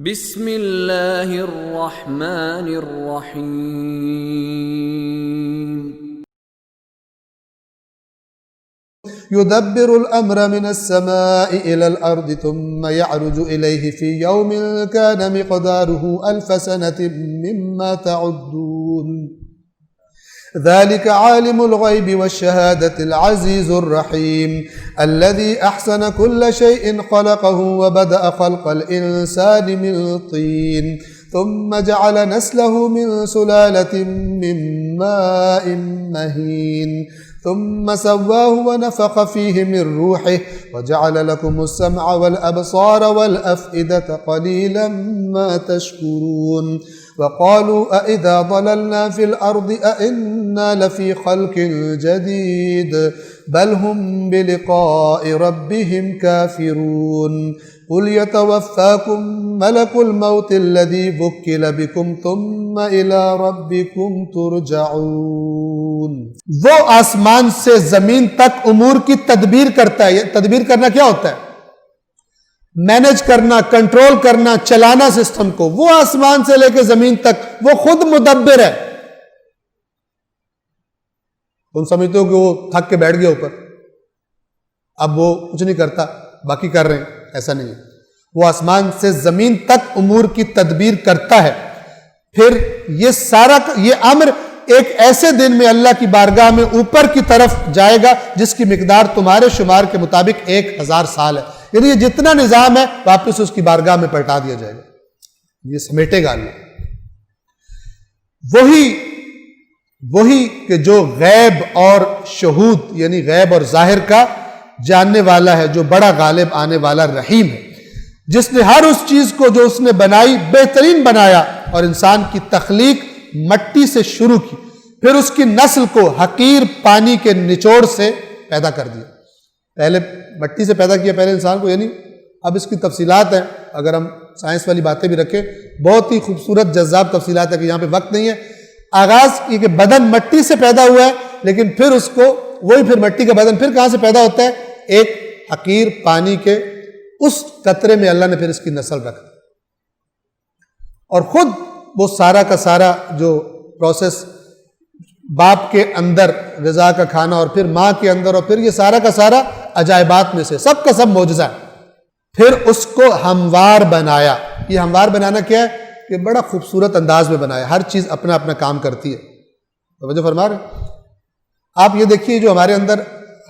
بسم اللہ الرحمن الرحیم يدبر الأمر من السماء إلى الأرض ثم يعرج إليه في يوم كان مقداره 1000 سنة مما تعدون ذلك عالم الغيب والشهادة العزيز الرحيم الذي أحسن كل شيء خلقه وبدأ خلق الإنسان من طين ثم جعل نسله من سلالة من ماء مهين ثم سواه ونفخ فيه من روحه وجعل لكم السمع والأبصار والأفئدة قليلا ما تشكرون وقالوا أئذا ضللنا في الأرض أئنا لفي خلق جديد بل هم بلقاء ربهم كافرون قل يتوفاكم ملك الموت الذي وكل بكم ثم إلى ربكم ترجعون۔ وہ آسمان سے زمین تک امور کی تدبیر کرتا ہے۔ تدبیر کرنا کیا ہوتا ہے؟ مینج کرنا، کنٹرول کرنا، چلانا سسٹم کو۔ وہ آسمان سے لے کے زمین تک وہ خود مدبر ہے۔ تم سمجھتے ہو کہ وہ تھک کے بیٹھ گیا اوپر، اب وہ کچھ نہیں کرتا، باقی کر رہے ہیں، ایسا نہیں ہے۔ وہ آسمان سے زمین تک امور کی تدبیر کرتا ہے۔ پھر یہ سارا یہ امر ایک ایسے دن میں اللہ کی بارگاہ میں اوپر کی طرف جائے گا جس کی مقدار تمہارے شمار کے مطابق 1000 سال ہے۔ یعنی یہ جتنا نظام ہے واپس اس کی بارگاہ میں پلٹا دیا جائے گا، یہ سمیٹے گا اللہ۔ وہی کہ جو غیب اور شہود یعنی غیب اور ظاہر کا جاننے والا ہے، جو بڑا غالب آنے والا رحیم ہے، جس نے ہر اس چیز کو جو اس نے بنائی بہترین بنایا، اور انسان کی تخلیق مٹی سے شروع کی، پھر اس کی نسل کو حقیر پانی کے نچوڑ سے پیدا کر دیا۔ پہلے مٹی سے پیدا کیا پہلے انسان کو، یعنی اب اس کی تفصیلات ہیں، اگر ہم سائنس والی باتیں بھی رکھیں، بہت ہی خوبصورت جذاب تفصیلات ہے کہ یہاں پہ وقت نہیں ہے۔ آغاز یہ کہ بدن مٹی سے پیدا ہوا ہے، لیکن پھر اس کو وہی پھر مٹی کا بدن پھر کہاں سے پیدا ہوتا ہے؟ ایک حقیر پانی کے اس قطرے میں اللہ نے پھر اس کی نسل رکھا، اور خود وہ سارا کا سارا جو پروسیس باپ کے اندر غذا کا کھانا، اور پھر ماں کے اندر، اور پھر یہ سارا کا سارا عجائبات میں سے سب کا سب معجزہ ہے۔ پھر اس کو ہموار بنایا۔ یہ ہموار بنانا کیا ہے؟ کہ بڑا خوبصورت انداز میں بنایا، ہر چیز اپنا اپنا کام کرتی ہے۔ توجہ فرما رہے ہیں؟ آپ یہ دیکھیے جو ہمارے اندر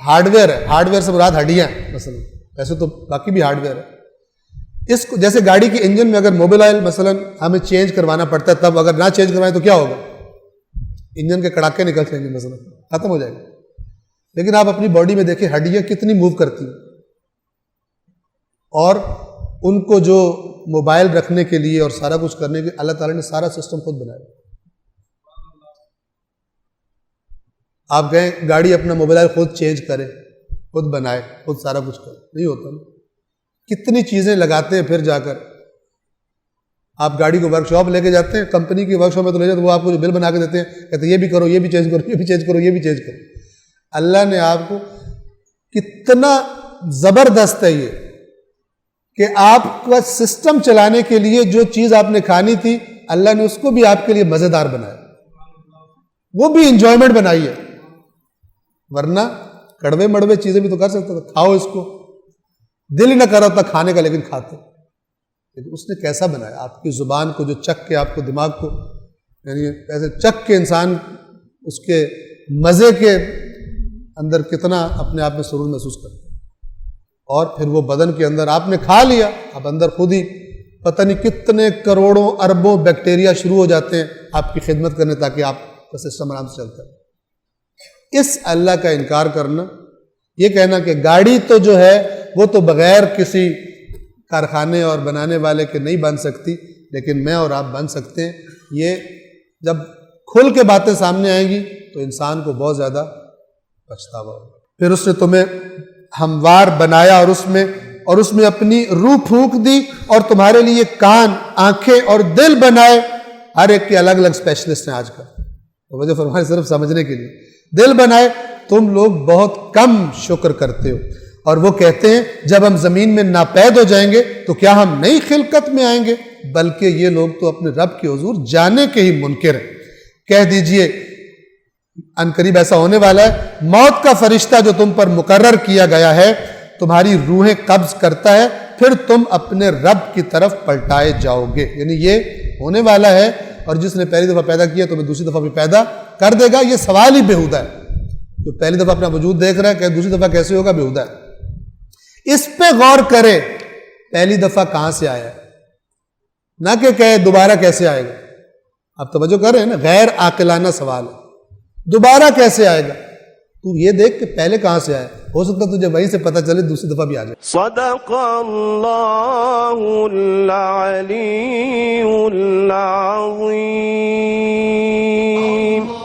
ہارڈ ویئر ہے، ہارڈ ویئر سے مراد ہڈیاں ہیں مثلا، ویسے تو باقی بھی ہارڈ ویئر ہے۔ اس کو جیسے گاڑی کے انجن میں اگر موبل آئل مثلا ہمیں چینج کروانا پڑتا ہے، تب اگر نہ چینج کروائیں تو کیا ہوگا؟ انجن کے کڑاکے نکل جائیں گے، مثلا ختم ہو جائے گا۔ لیکن آپ اپنی باڈی میں دیکھیں ہڈیاں کتنی موو کرتی ہیں، اور ان کو جو موبائل رکھنے کے لیے اور سارا کچھ کرنے کے اللہ تعالیٰ نے سارا سسٹم خود بنایا۔ آپ کہیں گاڑی اپنا موبائل خود چینج کرے، خود بنائے، خود سارا کچھ کرے، نہیں ہوتا نا۔ کتنی چیزیں لگاتے ہیں، پھر جا کر آپ گاڑی کو ورک شاپ لے کے جاتے ہیں، کمپنی کی ورک شاپ میں تو لے جاتے ہیں، وہ آپ کو جو بل بنا کے دیتے ہیں، کہتے ہیں یہ بھی کرو، یہ بھی چینج کرو، یہ بھی چینج کرو، یہ بھی چینج کرو۔ اللہ نے آپ کو کتنا زبردست ہے یہ کہ آپ کا سسٹم چلانے کے لیے جو چیز آپ نے کھانی تھی، اللہ نے اس کو بھی آپ کے لیے مزیدار بنایا، وہ بھی انجوائمنٹ بنائی ہے۔ ورنہ کڑوے مڑوے چیزیں بھی تو کر سکتا تھا، کھاؤ اس کو، دل ہی نہ کر رہا تھا کھانے کا لیکن کھاتے۔ لیکن اس نے کیسا بنایا؟ آپ کی زبان کو جو چک کے، آپ کو دماغ کو، یعنی ایسے چک کے انسان اس کے مزے کے اندر کتنا اپنے آپ میں سرور محسوس کرتا ہے۔ اور پھر وہ بدن کے اندر آپ نے کھا لیا، اب اندر خود ہی پتہ نہیں کتنے کروڑوں اربوں بیکٹیریا شروع ہو جاتے ہیں آپ کی خدمت کرنے، تاکہ آپ کا سسٹم آرام سے چلتا ہے۔ اس اللہ کا انکار کرنا، یہ کہنا کہ گاڑی تو جو ہے وہ تو بغیر کسی کارخانے اور بنانے والے کے نہیں بن سکتی، لیکن میں اور آپ بن سکتے ہیں، یہ جب کھل کے باتیں سامنے آئیں گی تو انسان کو بہت زیادہ پچھتاوا ہوگا۔ پھر اس نے تمہیں ہموار بنایا، اور اس میں اپنی روح پھونک دی، اور تمہارے لیے کان، آنکھیں اور دل بنائے۔ ہر ایک کے الگ الگ اسپیشلسٹ ہیں آج کل، توجہ فرمائے صرف سمجھنے کے لیے۔ دل بنائے، تم لوگ بہت کم شکر کرتے ہو۔ اور وہ کہتے ہیں جب ہم زمین میں ناپید ہو جائیں گے تو کیا ہم نئی خلقت میں آئیں گے؟ بلکہ یہ لوگ تو اپنے رب کے حضور جانے کے ہی منکر ہیں۔ کہہ دیجئے عنقریب ایسا ہونے والا ہے، موت کا فرشتہ جو تم پر مقرر کیا گیا ہے تمہاری روحیں قبض کرتا ہے، پھر تم اپنے رب کی طرف پلٹائے جاؤ گے۔ یعنی یہ ہونے والا ہے، اور جس نے پہلی دفعہ پیدا کیا تمہیں دوسری دفعہ بھی پیدا کر دے گا۔ یہ سوال ہی بیہودہ ہے، جو پہلی دفعہ اپنا وجود دیکھ رہا ہے کہ دوسری دفعہ کیسے ہوگا، بیہودہ ہے۔ اس پہ غور کرے، پہلی دفعہ کہاں سے آیا ہے، نہ کہ کہے دوبارہ کیسے آئے گا۔ آپ توجہ کر رہے ہیں نا، غیر عاقلانہ سوال ہے، دوبارہ کیسے آئے گا؟ تو یہ دیکھ کہ پہلے کہاں سے آیا، ہو سکتا تجھے وہیں سے پتہ چلے دوسری دفعہ بھی آ جائے۔ صدق اللہ العلی العظیم۔